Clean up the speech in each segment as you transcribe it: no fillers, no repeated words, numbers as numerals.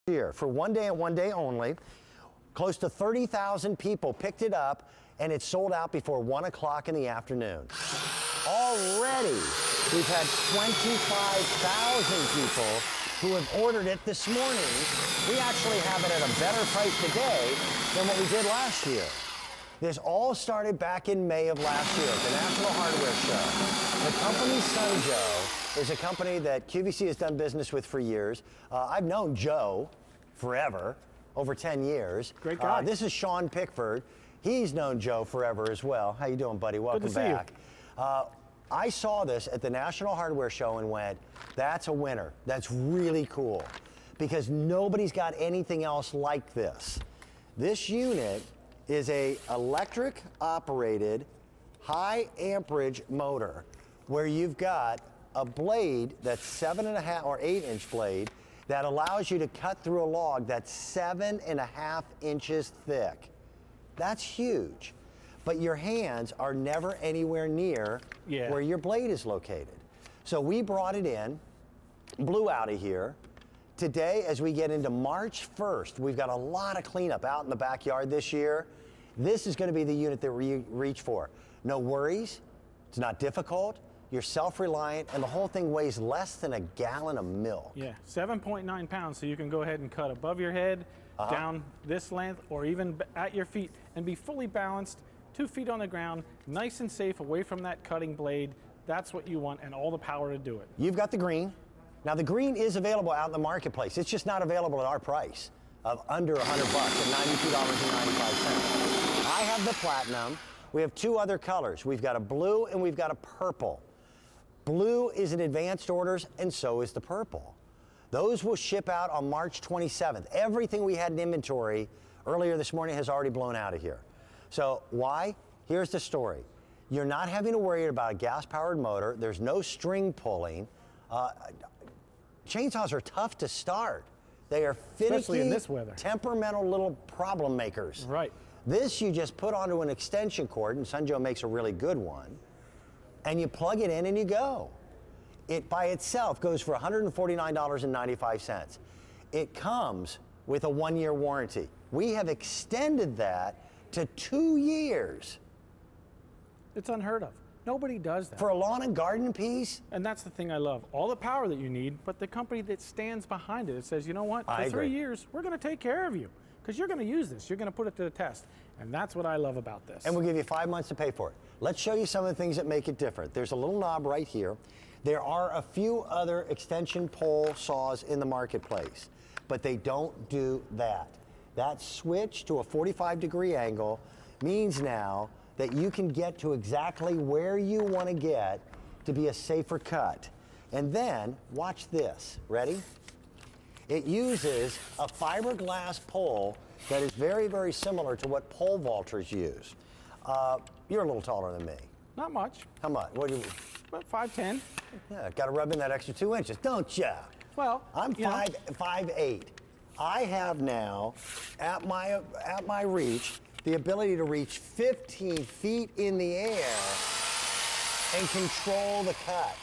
year. For one day and one day only, close to 30,000 people picked it up, and it sold out before 1 o'clock in the afternoon. Already, we've had 25,000 people who have ordered it this morning. We actually have it at a better price today than what we did last year. This all started back in May of last year at the National Hardware Show. The company SunJoe is a company that QVC has done business with for years. I've known Joe forever, over 10 years. Great guy. This is Sean Pickford. He's known Joe forever as well. How you doing, buddy? Welcome back. I saw this at the National Hardware Show and went, that's a winner. That's really cool, because nobody's got anything else like this. This unit is a electric operated high amperage motor where you've got a blade that's 7.5 or 8-inch blade that allows you to cut through a log that's 7.5 inches thick. That's huge. But your hands are never anywhere near where your blade is located. So we brought it in, blew out of here. Today, as we get into March 1st, we've got a lot of cleanup out in the backyard this year. This is going to be the unit that we reach for. No worries. It's not difficult. You're self-reliant, and the whole thing weighs less than a gallon of milk. Yeah, 7.9 pounds, so you can go ahead and cut above your head, down this length, or even at your feet, and be fully balanced, 2 feet on the ground, nice and safe, away from that cutting blade. That's what you want, and all the power to do it. You've got the green. Now, the green is available out in the marketplace. It's just not available at our price of under $100 at $92.95. I have the platinum. We have 2 other colors. We've got a blue and we've got a purple. Blue is in advanced orders, and so is the purple. Those will ship out on March 27th. Everything we had in inventory earlier this morning has already blown out of here. So why? Here's the story. You're not having to worry about a gas-powered motor. There's no string pulling. Chainsaws are tough to start. They are finicky, especially in this weather, temperamental little problem makers. Right. This you just put onto an extension cord, and SunJoe makes a really good one, and you plug it in and you go. It by itself goes for $149.95. It comes with a 1-year warranty. We have extended that to 2 years. It's unheard of. Nobody does that. For a lawn and garden piece? And that's the thing I love. All the power that you need, but the company that stands behind it, it says, you know what, for 3 years, we're going to take care of you, because you're going to use this. You're going to put it to the test. And that's what I love about this. And we'll give you 5 months to pay for it. Let's show you some of the things that make it different. There's a little knob right here. There are a few other extension pole saws in the marketplace, but they don't do that. That switch to a 45-degree angle means now that you can get to exactly where you want to get to be a safer cut. And then, watch this. Ready? It uses a fiberglass pole that is very, very similar to what pole vaulters use. You're a little taller than me. Not much. How much? What do you? About 5'10". Yeah, got to rub in that extra 2 inches, don't ya? Well, I'm 5'8". I have now, at my reach, the ability to reach 15 feet in the air and control the cut.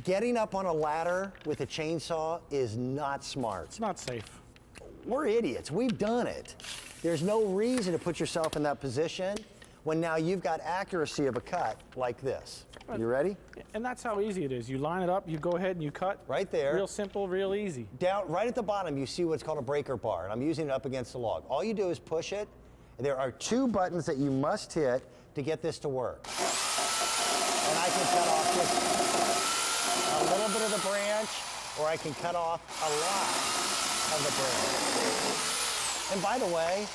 Getting up on a ladder with a chainsaw is not smart. It's not safe. We're idiots. We've done it. There's no reason to put yourself in that position when now you've got accuracy of a cut like this. You ready? And that's how easy it is. You line it up, you go ahead and you cut. Right there. Real simple, real easy. Down, right at the bottom, you see what's called a breaker bar, and I'm using it up against the log. All you do is push it. There are 2 buttons that you must hit to get this to work. And I can cut off just a little bit of the branch, or I can cut off a lot of the branch. And by the way,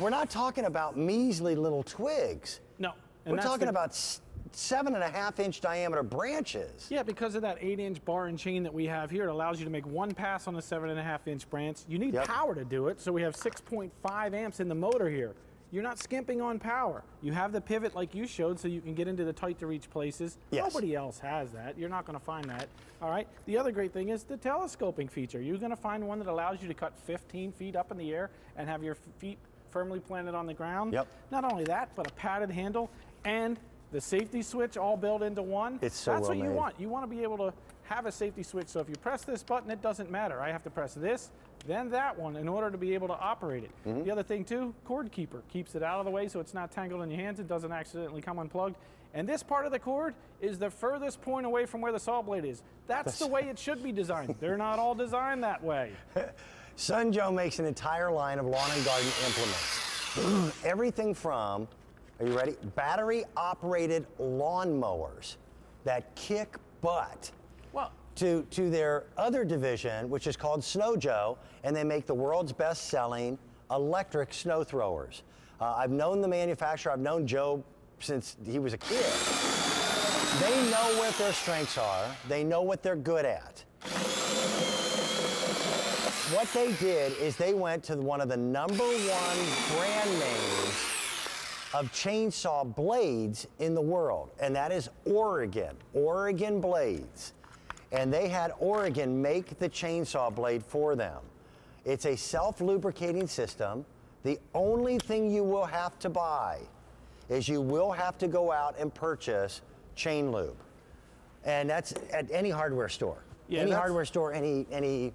we're not talking about measly little twigs. No. We're talking about 7.5-inch diameter branches. Yeah, because of that 8-inch bar and chain that we have here, it allows you to make 1 pass on a 7.5-inch branch. You need power to do it, so we have 6.5 amps in the motor here. You're not skimping on power. You have the pivot like you showed, so you can get into the tight-to-reach places. Yes. Nobody else has that. You're not going to find that. All right. The other great thing is the telescoping feature. You're going to find one that allows you to cut 15 feet up in the air and have your feet firmly planted on the ground. Yep. Not only that, but a padded handle and the safety switch all built into one. It's so That's well what you made. want. You want to be able to have a safety switch. So if you press this button, it doesn't matter. I have to press this, then that one in order to be able to operate it. The other thing too, cord keeper keeps it out of the way so it's not tangled in your hands. It doesn't accidentally come unplugged. And this part of the cord is the furthest point away from where the saw blade is. That's the way it should be designed. They're not all designed that way. SunJoe makes an entire line of lawn and garden implements. Everything from, are you ready? Battery operated lawn mowers that kick butt. Well, to their other division, which is called SunJoe, and they make the world's best-selling electric snow throwers. I've known the manufacturer, I've known Joe since he was a kid. They know what their strengths are, they know what they're good at. What they did is they went to one of the #1 brand names of chainsaw blades in the world, and that is Oregon Blades. And they had Oregon make the chainsaw blade for them. It's a self-lubricating system. The only thing you will have to buy is you will have to go out and purchase chain lube. And that's at any hardware store. Yeah, any hardware store, any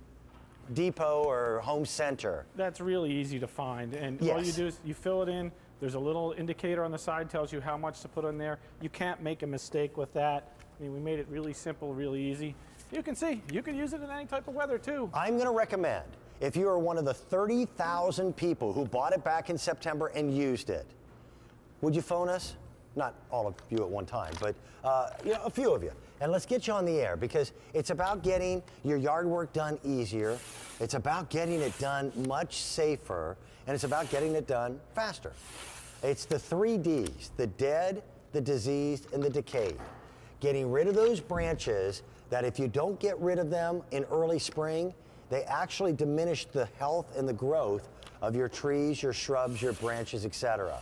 depot or home center. That's really easy to find. And yes. All you do is you fill it in. There's a little indicator on the side, tells you how much to put in there. You can't make a mistake with that. I mean, we made it really simple, really easy. You can see, you can use it in any type of weather too. I'm gonna recommend, if you are one of the 30,000 people who bought it back in September and used it, would you phone us? Not all of you at one time, but you know, a few of you. And let's get you on the air, because it's about getting your yard work done easier. It's about getting it done much safer, and it's about getting it done faster. It's the 3 Ds, the dead, the diseased, and the decayed. Getting rid of those branches that if you don't get rid of them in early spring, they actually diminish the health and the growth of your trees, your shrubs, your branches, etc.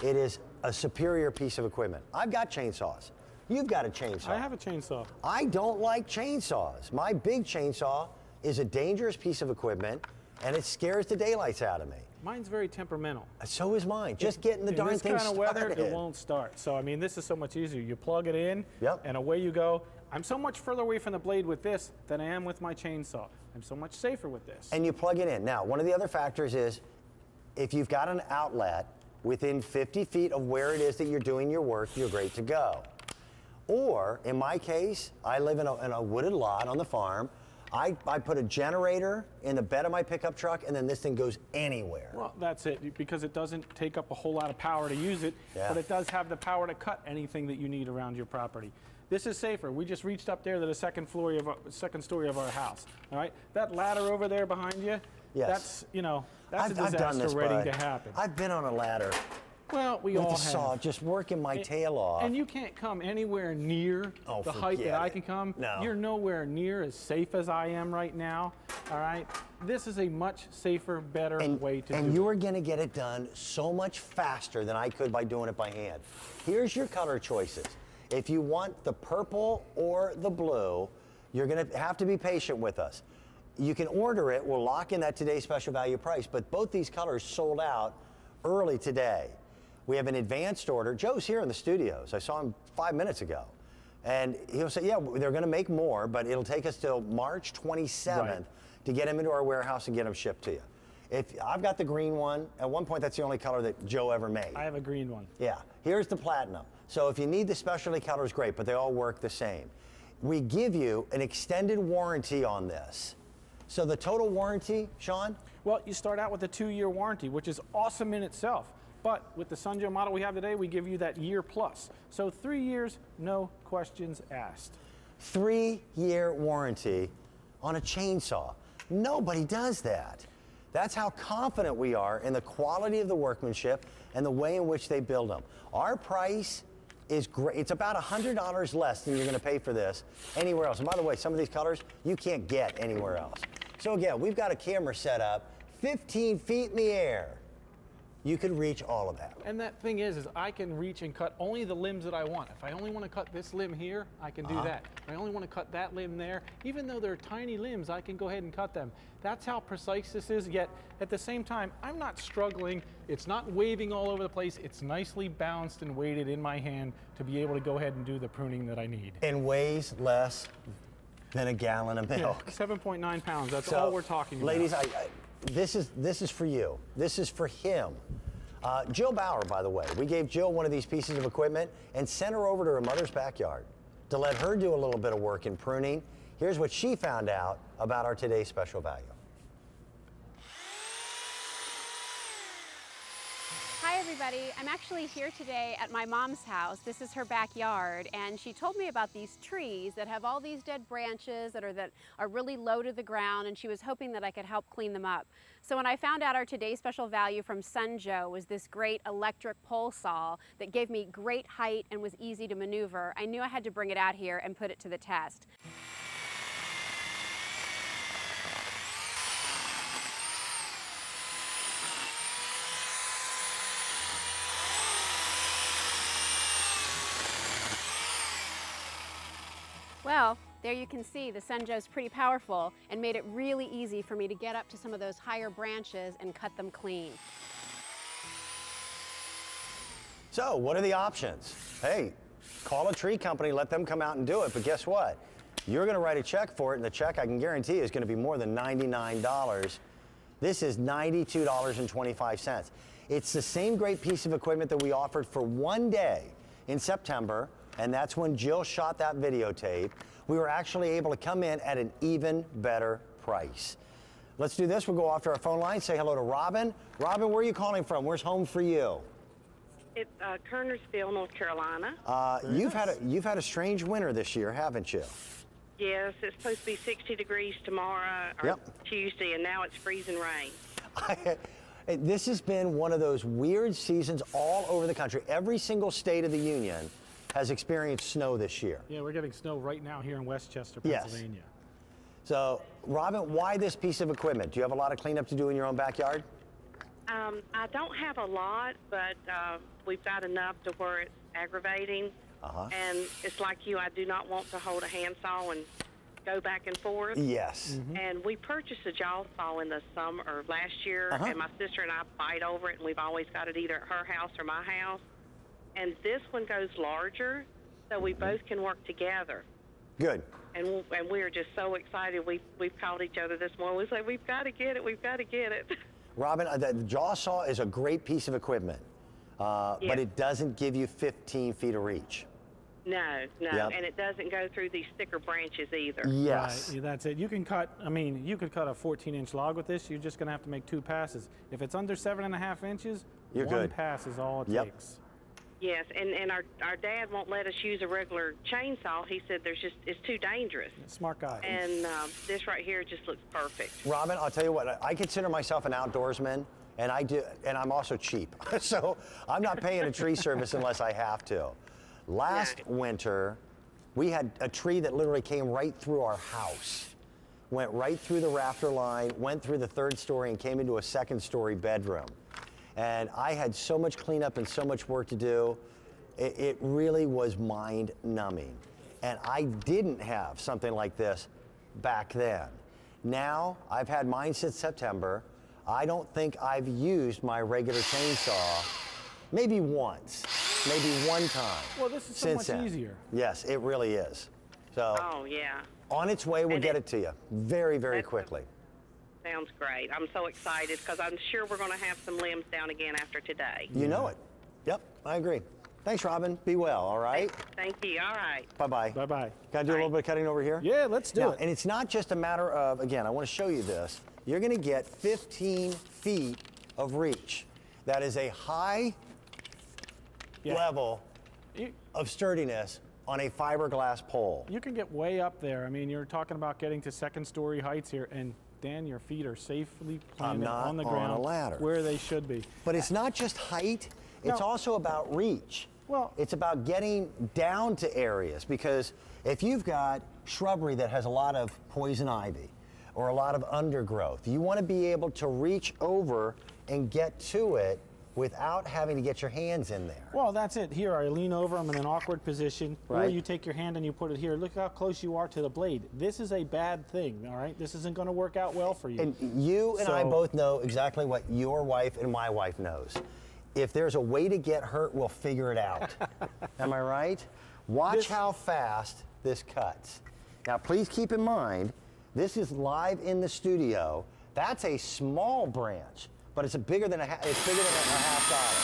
It is a superior piece of equipment. I've got chainsaws. You've got a chainsaw. I have a chainsaw. I don't like chainsaws. My big chainsaw is a dangerous piece of equipment, and it scares the daylights out of me. Mine's very temperamental. So is mine. Just getting the darn thing started. In this kind of weather, it won't start. So, I mean, this is so much easier. You plug it in, yep, and away you go. I'm so much further away from the blade with this than I am with my chainsaw. I'm so much safer with this. And you plug it in. Now, one of the other factors is if you've got an outlet within 50 feet of where it is that you're doing your work, you're great to go. Or, in my case, I live in a wooded lot on the farm. I put a generator in the bed of my pickup truck, and then this thing goes anywhere. Well, that's it, because it doesn't take up a whole lot of power to use it, yeah, but it does have the power to cut anything that you need around your property. This is safer. We just reached up there to the second story of our house. All right, that ladder over there behind you, yes, that's, you know, that's a disaster I've done this, waiting to happen. I've been on a ladder. Well, we all have. With the saw, just working my tail off. And you can't come anywhere near the height that I can come. No. You're nowhere near as safe as I am right now, all right? This is a much safer, better way to do it. And you are gonna get it done so much faster than I could by doing it by hand. Here's your color choices. If you want the purple or the blue, you're gonna have to be patient with us. You can order it, we'll lock in that today's special value price, but both these colors sold out early today. We have an advanced order. Joe's here in the studios. I saw him 5 minutes ago. And he'll say, yeah, they're gonna make more, but it'll take us till March 27th to get them into our warehouse and get them shipped to you. I've got the green one. At one point, that's the only color that Joe ever made. I have a green one. Yeah, here's the platinum. So if you need the specialty colors, great, but they all work the same. We give you an extended warranty on this. So the total warranty, Sean? Well, you start out with a 2-year warranty, which is awesome in itself. But with the SunJoe model we have today, we give you that year plus. So 3 years, no questions asked. 3-year warranty on a chainsaw. Nobody does that. That's how confident we are in the quality of the workmanship and the way in which they build them. Our price is great. It's about $100 less than you're gonna pay for this anywhere else. And by the way, some of these colors you can't get anywhere else. So again, we've got a camera set up 15 feet in the air. You could reach all of that. And that thing is I can reach and cut only the limbs that I want. If I only want to cut this limb here, I can do that. If I only want to cut that limb there, even though they're tiny limbs, I can go ahead and cut them. That's how precise this is, yet at the same time, I'm not struggling. It's not waving all over the place. It's nicely balanced and weighted in my hand to be able to go ahead and do the pruning that I need. And weighs less than a gallon of milk. Yeah, 7.9 pounds. That's all we're talking about. Ladies, this is for you. This is for him. Jill Bauer, by the way, we gave Jill one of these pieces of equipment and sent her over to her mother's backyard to let her do a little bit of work in pruning. Here's what she found out about our today's special value. Hi everybody, I'm actually here today at my mom's house. This is her backyard, and she told me about these trees that have all these dead branches that are really low to the ground, and she was hoping that I could help clean them up. So when I found out our today's special value from SunJoe was this great electric pole saw that gave me great height and was easy to maneuver, I knew I had to bring it out here and put it to the test. Well, there you can see the SunJoe's pretty powerful and made it really easy for me to get up to some of those higher branches and cut them clean. So what are the options? Hey, call a tree company, let them come out and do it, but guess what? You're gonna write a check for it, and the check, I can guarantee, is gonna be more than $99. This is $92.25. It's the same great piece of equipment that we offered for one day in September, and that's when Jill shot that videotape. We were actually able to come in at an even better price. Let's do this. We'll go off to our phone line, say hello to Robin. Robin, where are you calling from? Where's home for you? It's Kernersville, North Carolina. You've had a strange winter this year, haven't you? Yes, it's supposed to be 60 degrees tomorrow or Tuesday, and now it's freezing rain. This has been one of those weird seasons all over the country. Every single state of the union has experienced snow this year. Yeah, we're getting snow right now here in Westchester, Pennsylvania. Yes. So, Robin, why this piece of equipment? Do you have a lot of cleanup to do in your own backyard? I don't have a lot, but we've got enough to where it's aggravating. And it's like you, I do not want to hold a handsaw and go back and forth. Yes. And we purchased a jaw saw in the summer or last year, and my sister and I fight over it, and we've always got it either at her house or my house. And this one goes larger, so we both can work together. Good. And we're just so excited. We've called each other this morning. We say, we've got to get it. We've got to get it. Robin, the jaw saw is a great piece of equipment, but it doesn't give you 15 feet of reach. No, and it doesn't go through these thicker branches either. Yes. Right, that's it. You can cut, you could cut a 14-inch log with this. You're just going to have to make 2 passes. If it's under 7.5 inches, you're one good. pass is all it takes. Yes, and our dad won't let us use a regular chainsaw. He said it's too dangerous. Smart guy. And this right here just looks perfect. Robin, I'll tell you what, I consider myself an outdoorsman, and I'm also cheap. So I'm not paying a tree service unless I have to. Last winter, we had a tree that literally came right through our house, went right through the rafter line, went through the 3rd story, and came into a 2nd-story bedroom. And I had so much cleanup and so much work to do. It really was mind-numbing. And I didn't have something like this back then. Now, I've had mine since September. I don't think I've used my regular chainsaw, maybe once, maybe one time. Well, this is so much easier. Yes, it really is. So, on its way, we'll get it to you very, very quickly. Sounds great. I'm so excited because I'm sure we're going to have some limbs down again after today. You know it. Yep, I agree. Thanks, Robin. Be well, all right? Thank you. All right. Bye-bye. Bye-bye. Can I do a little bit of cutting over here? Yeah, let's do it. And it's not just a matter of, again, I want to show you this. You're going to get 15 feet of reach. That is a high level of sturdiness on a fiberglass pole. You can get way up there. I mean, you're talking about getting to 2nd-story heights here, and Dan, your feet are safely planted on the ground, on a ladder, where they should be. But it's not just height, it's also about reach. Well, it's about getting down to areas, because if you've got shrubbery that has a lot of poison ivy or a lot of undergrowth, you want to be able to reach over and get to it without having to get your hands in there. Well, that's it. Here, I lean over, I'm in an awkward position. Or you take your hand and you put it here. Look how close you are to the blade. This is a bad thing, all right? This isn't going to work out well for you. And you and I both know exactly what your wife and my wife knows. If there's a way to get hurt, we'll figure it out. Am I right? Watch how fast this cuts. Now, please keep in mind, this is live in the studio. That's a small branch, but it's bigger than a half dollar.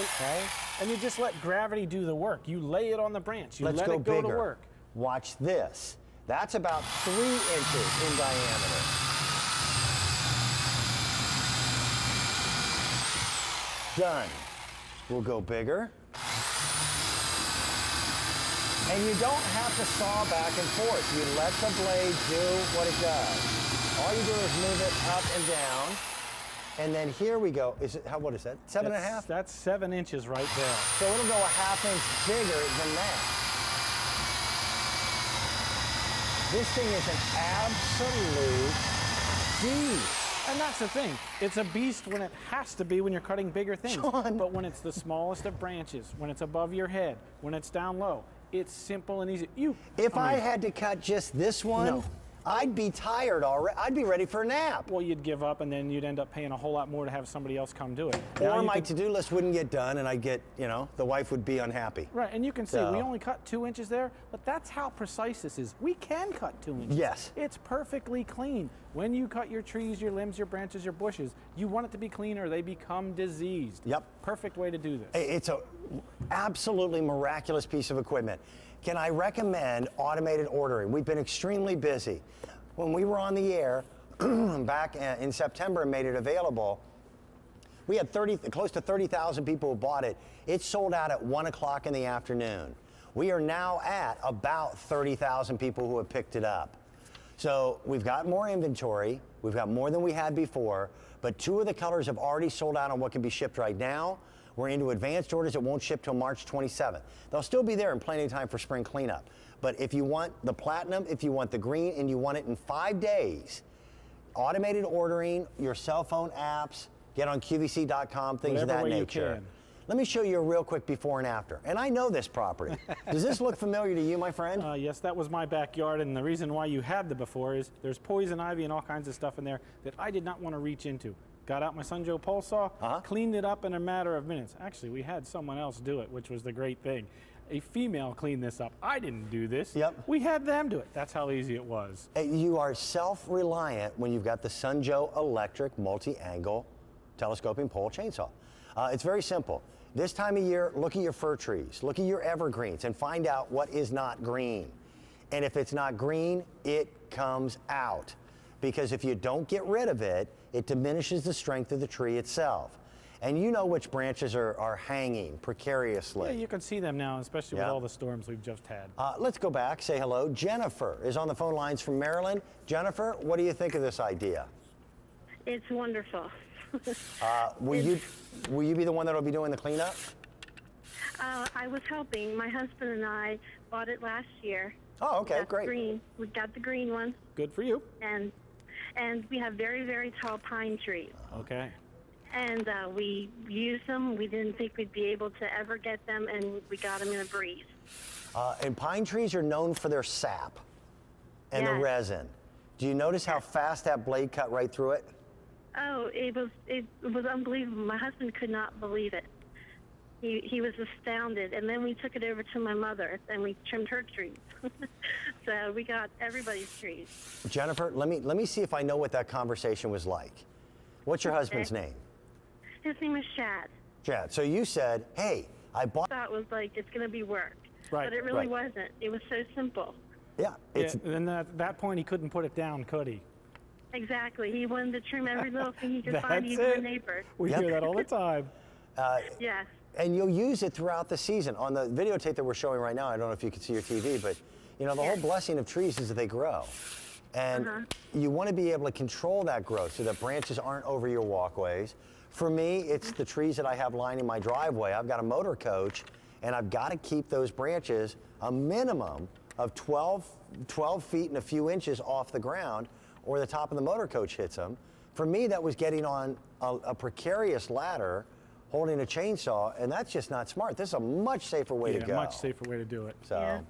Okay. And you just let gravity do the work. You lay it on the branch. You Let's let go it go bigger. to work. Watch this. That's about 3 inches in diameter. Done. We'll go bigger. And you don't have to saw back and forth. You let the blade do what it does. All you do is move it up and down. And then here we go. What is that? 7.5? That's 7 inches right there. So it'll go a ½ inch bigger than that. This thing is an absolute beast. And that's the thing. It's a beast when it has to be when you're cutting bigger things. John. But when it's the smallest of branches, when it's above your head, when it's down low, it's simple and easy. If I had to cut just this one, No. I'd be tired already. I'd be ready for a nap. Well, you'd give up, and then you'd end up paying a whole lot more to have somebody else come do it. Or my to-do list wouldn't get done, and I'd get, the wife would be unhappy. Right, and you can see we only cut 2 inches there, but that's how precise this is. We can cut 2 inches. Yes. It's perfectly clean. When you cut your trees, your limbs, your branches, your bushes, you want it to be clean or they become diseased. Yep. Perfect way to do this. It's a absolutely miraculous piece of equipment. Can I recommend automated ordering? We've been extremely busy. When we were on the air back in September and made it available, we had close to 30,000 people who bought it. It sold out at 1 o'clock in the afternoon. We are now at about 30,000 people who have picked it up. So we've got more inventory. We've got more than we had before, but 2 of the colors have already sold out on what can be shipped right now. We're into advanced orders that won't ship till March 27th. They'll still be there in plenty of time for spring cleanup. But if you want the platinum, if you want the green, and you want it in 5 days, automated ordering, your cell phone apps, get on QVC.com, things of that nature. Let me show you a real quick before and after. And I know this property. Does this look familiar to you, my friend? Yes, that was my backyard, and the reason why you had the before is there's poison ivy and all kinds of stuff in there that I did not want to reach into. Got out my SunJoe pole saw, cleaned it up in a matter of minutes. Actually, we had someone else do it, which was the great thing. A female cleaned this up. I didn't do this. Yep. We had them do it. That's how easy it was. You are self-reliant when you've got the SunJoe electric multi-angle telescoping pole chainsaw. It's very simple. This time of year, look at your fir trees, look at your evergreens, and find out what is not green. And if it's not green, it comes out. Because if you don't get rid of it, it diminishes the strength of the tree itself. And you know which branches are hanging precariously. Yeah, you can see them now, especially with all the storms we've just had. Let's go back, say hello. Jennifer is on the phone lines from Maryland. Jennifer, what do you think of this idea? It's wonderful. Will you be the one that will be doing the cleanup? I was helping. My husband and I bought it last year. Oh, okay, great. We got the green one. Good for you. And we have very, very tall pine trees. Okay. And we used them. We didn't think we'd be able to ever get them, and we got them in a breeze. And pine trees are known for their sap and the resin. Do you notice how fast that blade cut right through it? Oh, it was unbelievable. My husband could not believe it. He was astounded. And then we took it over to my mother, and we trimmed her trees. So we got everybody's trees. Jennifer, let me see if I know what that conversation was like. What's your husband's name? His name is Chad. Chad. So you said, hey, I bought... I thought it was like, it's going to be work. Right. But it really wasn't. It was so simple. Yeah. And at that point, he couldn't put it down, could he? Exactly. He wanted to trim every little thing he could find, even the neighbor. We hear that all the time. Yes. And you'll use it throughout the season. On the videotape that we're showing right now, I don't know if you can see your TV, but the whole blessing of trees is that they grow. And you want to be able to control that growth so that branches aren't over your walkways. For me, it's the trees that I have lining my driveway. I've got a motor coach, and I've got to keep those branches a minimum of 12 feet and a few inches off the ground, or the top of the motor coach hits them. For me, that was getting on a precarious ladder, holding a chainsaw, and that's just not smart. This is a much safer way to go. Much safer way to do it. So,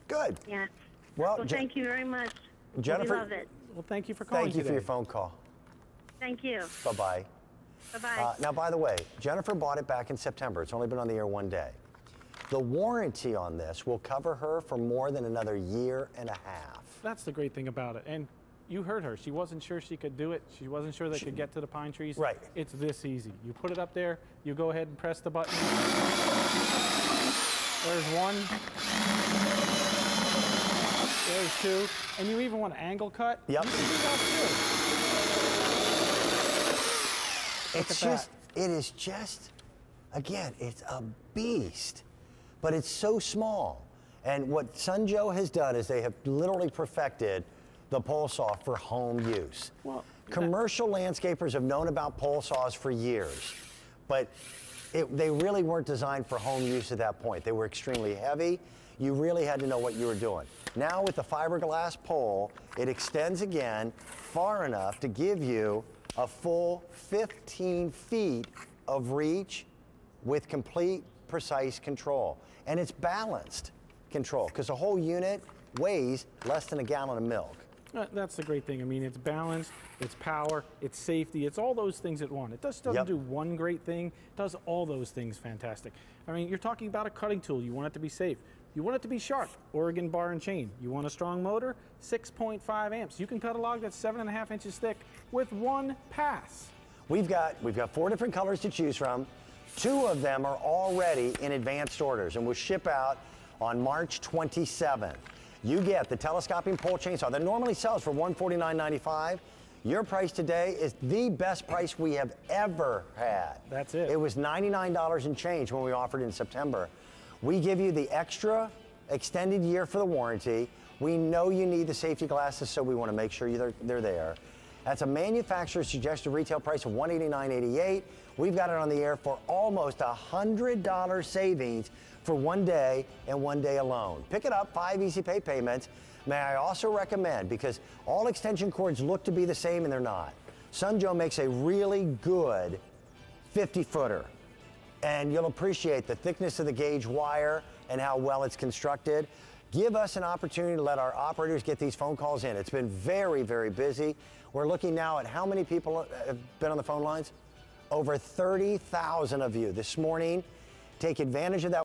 good. Yeah. Well, thank you very much. Jennifer, we love it. Well, thank you for calling Thank you for your phone call. Thank you. Bye-bye. Bye-bye. Now, by the way, Jennifer bought it back in September. It's only been on the air 1 day. The warranty on this will cover her for more than another 1.5 years. That's the great thing about it. And you heard her. She wasn't sure she could do it. She wasn't sure they could get to the pine trees. Right. It's this easy. You put it up there, you go ahead and press the button. There's one. There's two. And you even want to angle cut? Yep. You can do that too. It's just, it is just, again, it's a beast. But it's so small. And what SunJoe has done is they have literally perfected the pole saw for home use. Well, commercial landscapers have known about pole saws for years, but they really weren't designed for home use at that point. They were extremely heavy. You really had to know what you were doing. Now with the fiberglass pole, it extends again far enough to give you a full 15 feet of reach with complete precise control. And it's balanced control because the whole unit weighs less than a gallon of milk. That's the great thing. I mean, it's balance, it's power, it's safety, it's all those things it wants. It just doesn't do one great thing, it does all those things fantastic. I mean, you're talking about a cutting tool. You want it to be safe. You want it to be sharp, Oregon bar and chain. You want a strong motor, 6.5 amps. You can cut a log that's 7.5 inches thick with one pass. We've got 4 different colors to choose from. 2 of them are already in advanced orders and will ship out on March 27th. You get the telescopic pole chainsaw that normally sells for $149.95. Your price today is the best price we have ever had. That's it. It was $99 and change when we offered in September. We give you the extra extended year for the warranty. We know you need the safety glasses, so we want to make sure they're there. That's a manufacturer's suggested retail price of $189.88. We've got it on the air for almost $100 savings for 1 day and 1 day alone. Pick it up, 5 easy pay payments. May I also recommend, because all extension cords look to be the same and they're not, SunJoe makes a really good 50-footer. And you'll appreciate the thickness of the gauge wire and how well it's constructed. Give us an opportunity to let our operators get these phone calls in. It's been very, very busy. We're looking now at how many people have been on the phone lines? Over 30,000 of you this morning. Take advantage of that.